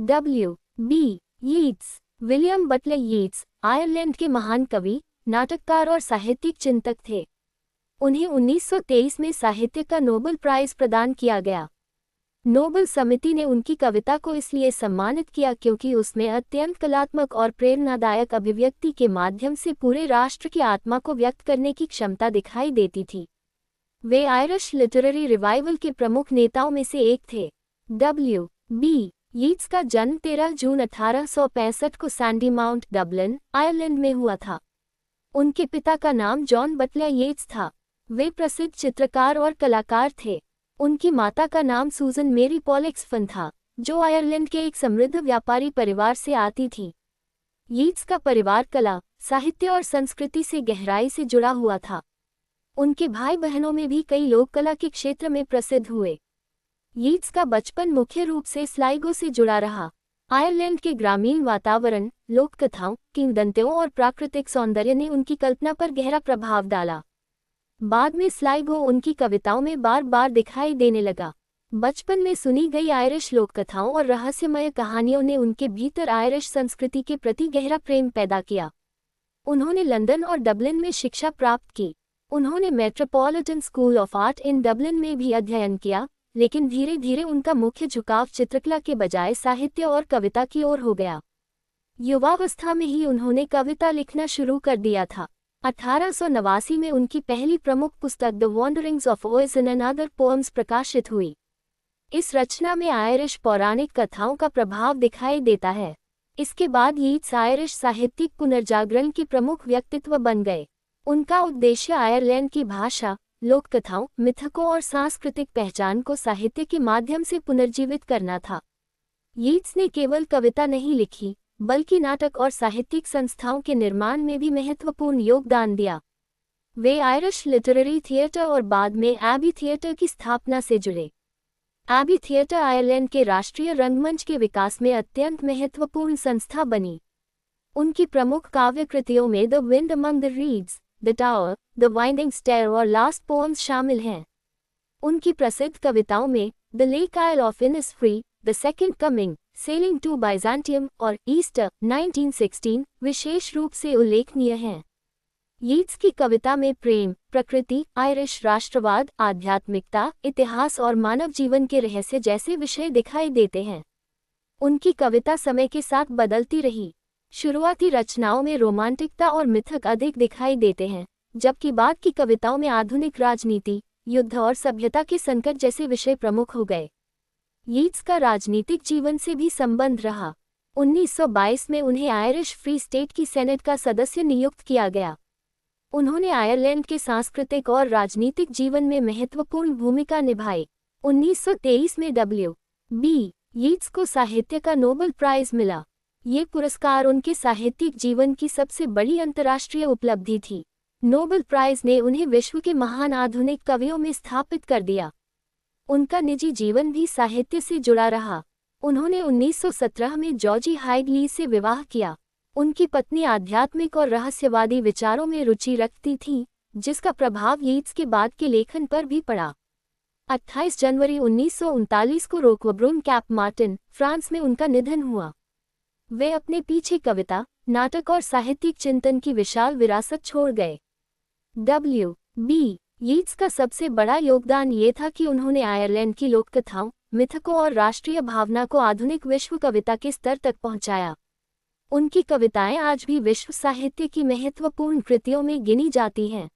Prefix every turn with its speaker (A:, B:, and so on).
A: W.B. Yeats. William Butler Yeats Ireland के महान कवि, नाटककार और साहित्यिक चिंतक थे। उन्हें 1923 में साहित्य का नोबेल प्राइज प्रदान किया गया। नोबेल समिति ने उनकी कविता को इसलिए सम्मानित किया क्योंकि उसमें अत्यंत कलात्मक और प्रेरणादायक अभिव्यक्ति के माध्यम से पूरे राष्ट्र की आत्मा को व्यक्त करने की क्षमता दिखाई देती थी। वे आयरिश लिटरेरी रिवाइवल के प्रमुख नेताओं में से एक थे। W.B. यीट्स का जन्म 13 जून 1865 को सैंडी माउंट, डबलिन, आयरलैंड में हुआ था। उनके पिता का नाम जॉन बटलर यीट्स था। वे प्रसिद्ध चित्रकार और कलाकार थे। उनकी माता का नाम सूजन मेरी पॉलेक्सफन था, जो आयरलैंड के एक समृद्ध व्यापारी परिवार से आती थी। यीट्स का परिवार कला, साहित्य और संस्कृति से गहराई से जुड़ा हुआ था। उनके भाई बहनों में भी कई लोग कला के क्षेत्र में प्रसिद्ध हुए। यीट्स का बचपन मुख्य रूप से स्लाइगो से जुड़ा रहा। आयरलैंड के ग्रामीण वातावरण, लोक कथाओं, किंवदंतियों और प्राकृतिक सौंदर्य ने उनकी कल्पना पर गहरा प्रभाव डाला। बाद में स्लाइगो उनकी कविताओं में बार बार दिखाई देने लगा। बचपन में सुनी गई आयरिश लोककथाओं और रहस्यमय कहानियों ने उनके भीतर आयरिश संस्कृति के प्रति गहरा प्रेम पैदा किया। उन्होंने लंदन और डबलिन में शिक्षा प्राप्त की। उन्होंने metropolitan school of art in Dublin में भी अध्ययन किया, लेकिन धीरे धीरे उनका मुख्य झुकाव चित्रकला के बजाय साहित्य और कविता की ओर हो गया। युवावस्था में ही उन्होंने कविता लिखना शुरू कर दिया था। 1889 में उनकी पहली प्रमुख पुस्तक the wanderings of Oisin and other poems प्रकाशित हुई। इस रचना में आयरिश पौराणिक कथाओं का प्रभाव दिखाई देता है। इसके बाद यीट्स आयरिश साहित्यिक पुनर्जागरण के प्रमुख व्यक्तित्व बन गए। उनका उद्देश्य आयरलैंड की भाषा, लोककथाओं, मिथकों और सांस्कृतिक पहचान को साहित्य के माध्यम से पुनर्जीवित करना था। यीट्स ने केवल कविता नहीं लिखी, बल्कि नाटक और साहित्यिक संस्थाओं के निर्माण में भी महत्वपूर्ण योगदान दिया। वे आयरिश लिटरेरी थिएटर और बाद में एबी थिएटर की स्थापना से जुड़े। एबी थिएटर आयरलैंड के राष्ट्रीय रंगमंच के विकास में अत्यंत महत्वपूर्ण संस्था बनी। उनकी प्रमुख काव्य कृतियों में the wind among the reeds, the tower, the winding stair और लास्ट पोएम्स शामिल हैं। उनकी प्रसिद्ध कविताओं में the lake isle of Innisfree, the second coming, sailing to Byzantium और ईस्टर 1916 विशेष रूप से उल्लेखनीय हैं। यीट्स की कविता में प्रेम, प्रकृति, आयरिश राष्ट्रवाद, आध्यात्मिकता, इतिहास और मानव जीवन के रहस्य जैसे विषय दिखाई देते हैं। उनकी कविता समय के साथ बदलती रही। शुरुआती रचनाओं में रोमांटिकता और मिथक अधिक दिखाई देते हैं, जबकि बाद की कविताओं में आधुनिक राजनीति, युद्ध और सभ्यता के संकट जैसे विषय प्रमुख हो गए। यीट्स का राजनीतिक जीवन से भी संबंध रहा। 1922 में उन्हें आयरिश फ्री स्टेट की सेनेट का सदस्य नियुक्त किया गया। उन्होंने आयरलैंड के सांस्कृतिक और राजनीतिक जीवन में महत्वपूर्ण भूमिका निभाई। 1923 में W.B. यीट्स को साहित्य का नोबेल प्राइज मिला। ये पुरस्कार उनके साहित्यिक जीवन की सबसे बड़ी अंतर्राष्ट्रीय उपलब्धि थी। नोबेल प्राइज ने उन्हें विश्व के महान आधुनिक कवियों में स्थापित कर दिया। उनका निजी जीवन भी साहित्य से जुड़ा रहा। उन्होंने 1917 में जॉर्जी हाइड ली से विवाह किया। उनकी पत्नी आध्यात्मिक और रहस्यवादी विचारों में रुचि रखती थी, जिसका प्रभाव यीट्स के बाद के लेखन पर भी पड़ा। 28 जनवरी 1939 को रोक्वब्रून कैप मार्टिन, फ्रांस में उनका निधन हुआ। वे अपने पीछे कविता, नाटक और साहित्यिक चिंतन की विशाल विरासत छोड़ गए। W.B. यीट्स का सबसे बड़ा योगदान ये था कि उन्होंने आयरलैंड की लोककथाओं, मिथकों और राष्ट्रीय भावना को आधुनिक विश्व कविता के स्तर तक पहुंचाया। उनकी कविताएं आज भी विश्व साहित्य की महत्वपूर्ण कृतियों में गिनी जाती हैं।